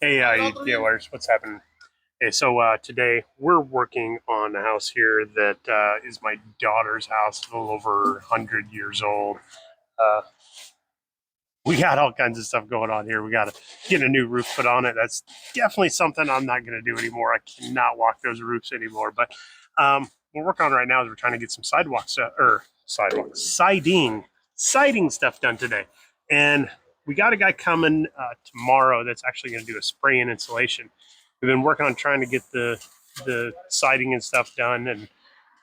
Hey, DIYers, what's happening? Hey, so today we're working on a house here that is my daughter's house, a little over 100 years old. Uh, we got all kinds of stuff going on here. We got to get a new roof put on it. That's definitely something I'm not going to do anymore. I cannot walk those roofs anymore. But what we're working on right now is we're trying to get some siding stuff done today. And we got a guy coming tomorrow that's actually going to do a spray and insulation. We've been working on trying to get the siding and stuff done, and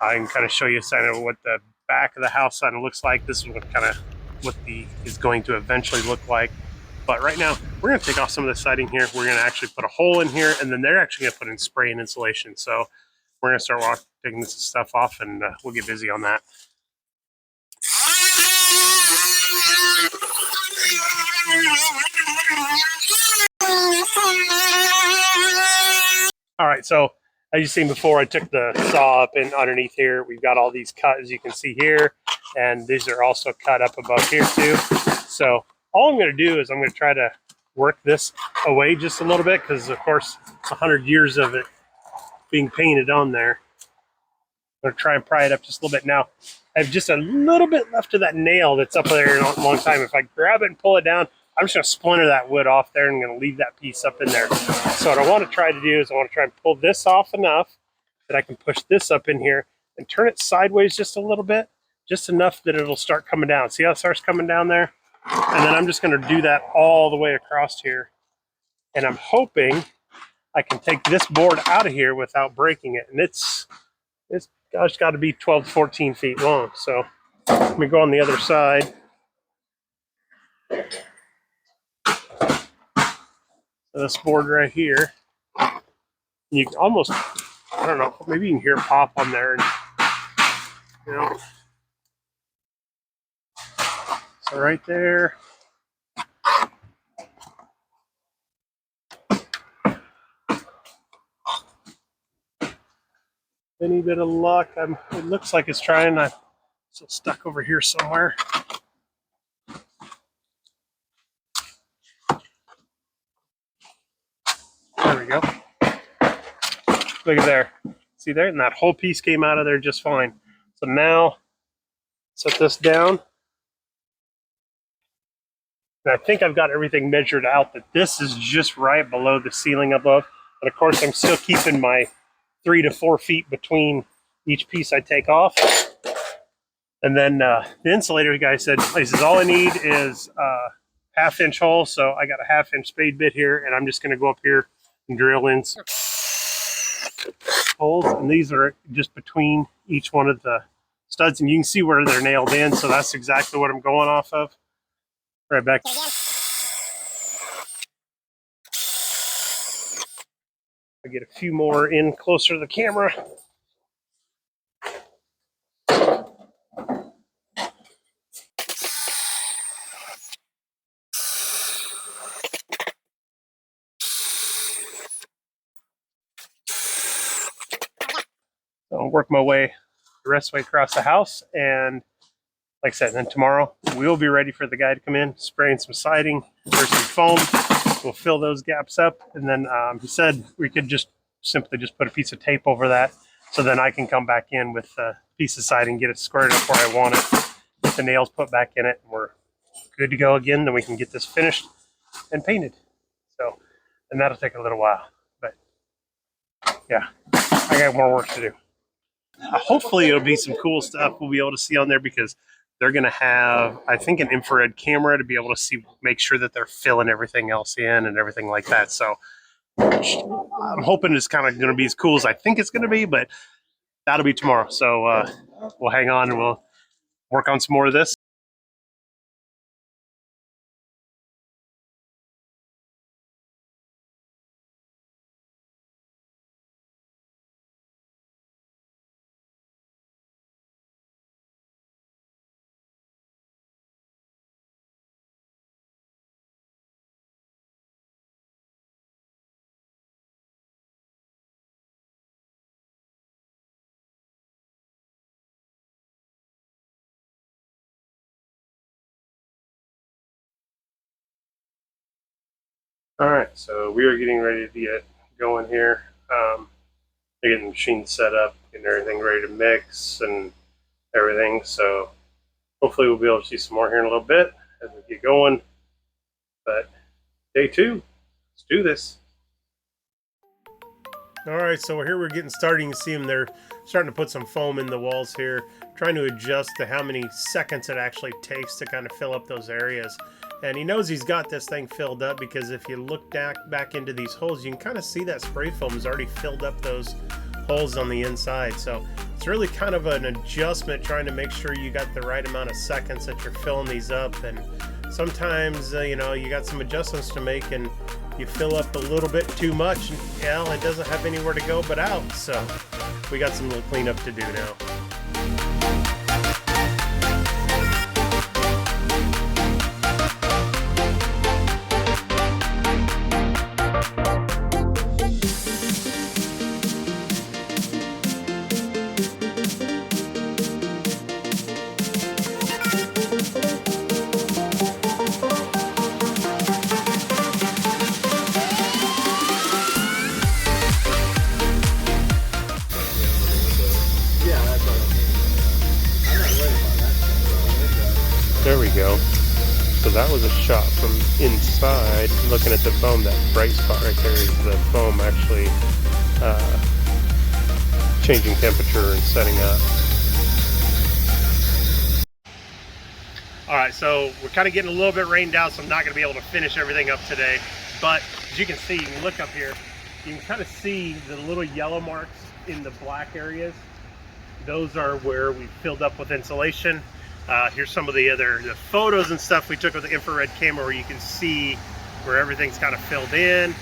I can kind of show you kind of what the back of the house kind of looks like. This is what kind of what the is going to eventually look like. But right now, we're going to take off some of the siding here. We're going to actually put a hole in here, and then they're actually going to put in spray and insulation. So we're going to start taking this stuff off, and we'll get busy on that. All right, so as you've seen before, I took the saw up and underneath here. We've got all these cut, as you can see here, and these are also cut up above here too. So all I'm going to do is I'm going to try to work this away just a little bit because, of course, it's 100 years of it being painted on there. I'm going to try and pry it up just a little bit. Now, I have just a little bit left of that nail that's up there in a long time. If I grab it and pull it down, I'm just going to splinter that wood off there and I'm going to leave that piece up in there. So what I want to try to do is I want to try and pull this off enough that I can push this up in here and turn it sideways just a little bit, just enough that it'll start coming down. See how it starts coming down there? And then I'm just going to do that all the way across here. And I'm hoping I can take this board out of here without breaking it. And it's got to be 12 to 14 feet long. So let me go on the other side. So this board right here, you can almost, I don't know, maybe you can hear it pop on there. And, you know, so right there. Any bit of luck, it looks like it's trying. I'm still stuck over here somewhere. There we go. Look at there. See there? And that whole piece came out of there just fine. So now, set this down. And I think I've got everything measured out that this is just right below the ceiling above. And of course, I'm still keeping my 3 to 4 feet between each piece I take off. And then the insulator guy said, he says, all I need is a half-inch hole. So I got a half-inch spade bit here, and I'm just going to go up here and drill in some holes. And these are just between each one of the studs, and you can see where they're nailed in. So that's exactly what I'm going off of. Right back. I get a few more in closer to the camera. So I'll work my way the rest of the way across the house, and like I said, then tomorrow we'll be ready for the guy to come in, spraying some siding or some foam. We'll fill those gaps up, and then he said we could just simply just put a piece of tape over that, so then I can come back in with a piece of siding, get it squared up where I want it, get the nails put back in it, and we're good to go again. Then we can get this finished and painted. So, and that'll take a little while, but yeah, I got more work to do. Hopefully it'll be some cool stuff we'll be able to see on there, because they're going to have, I think, an infrared camera to be able to see, make sure that they're filling everything else in and everything like that. So I'm hoping it's kind of going to be as cool as I think it's going to be, but that'll be tomorrow. So we'll hang on and we'll work on some more of this. All right, so we are getting ready to get going here. Getting the machine set up, getting everything ready to mix and everything. So hopefully we'll be able to see some more here in a little bit as we get going. But day 2, let's do this. All right, so here we're getting starting to see them. They're starting to put some foam in the walls here, trying to adjust to how many seconds it actually takes to kind of fill up those areas. And he knows he's got this thing filled up because if you look back into these holes, you can kind of see that spray foam has already filled up those holes on the inside. So it's really kind of an adjustment, trying to make sure you got the right amount of seconds that you're filling these up. And sometimes, you got some adjustments to make and you fill up a little bit too much and it doesn't have anywhere to go but out. So we got some little cleanup to do now. There we go. So that was a shot from inside. Looking at the foam, that bright spot right there is the foam actually changing temperature and setting up. All right, so we're kind of getting a little bit rained out, so I'm not going to be able to finish everything up today. But as you can see, you can look up here, you can kind of see the little yellow marks in the black areas. Those are where we filled up with insulation. Here's some of the photos and stuff we took with the infrared camera where you can see where everything's kind of filled in.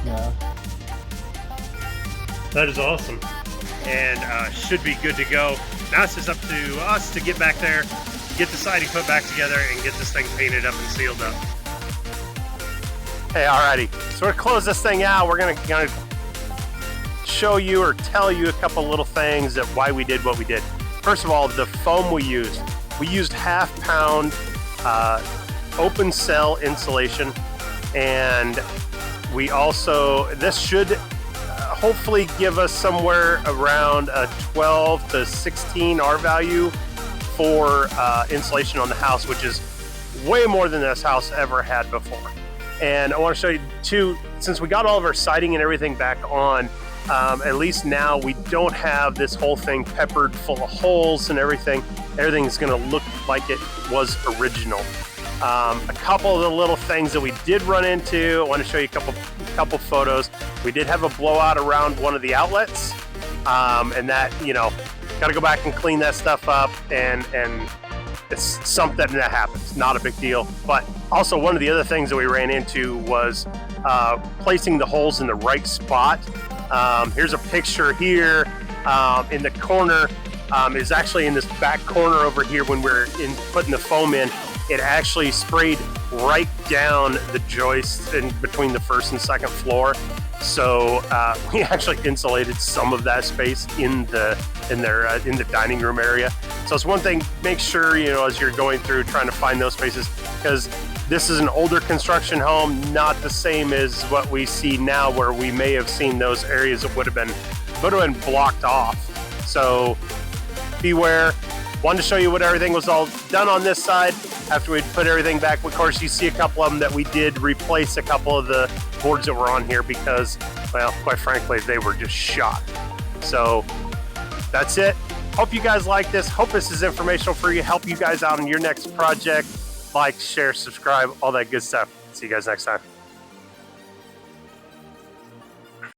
Yeah. That is awesome, and should be good to go. Now it's just up to us to get back there, get the siding put back together, and get this thing painted up and sealed up. Hey, alrighty, so we're gonna close this thing out. We're gonna show you or tell you a couple little things of why we did what we did. First of all, the foam we used 1/2 pound open cell insulation, and we also, this should hopefully give us somewhere around a 12 to 16 R value for insulation on the house, which is way more than this house ever had before. And I want to show you too, since we got all of our siding and everything back on, at least now we don't have this whole thing peppered full of holes and everything. Everything's going to look like it was original. A couple of the little things that we did run into, I want to show you a couple photos. We did have a blowout around one of the outlets, and that, got to go back and clean that stuff up, and it's something that happens, not a big deal. But also one of the other things that we ran into was placing the holes in the right spot. Here's a picture here in the corner. Is actually in this back corner over here. When we're putting the foam in, it actually sprayed right down the joist in between the first and second floor. So we actually insulated some of that space in the dining room area. So it's one thing, make sure, as you're going through trying to find those spaces, because this is an older construction home, not the same as what we see now, where we may have seen those areas that would have been blocked off. So beware. Wanted to show you what everything was all done on this side after we'd put everything back. Of course, you see a couple of them that we did replace a couple of the boards that were on here because, well, quite frankly, they were just shot. So that's it. Hope you guys like this. Hope this is informational for you, help you guys out on your next project. Like, share, subscribe, all that good stuff. See you guys next time.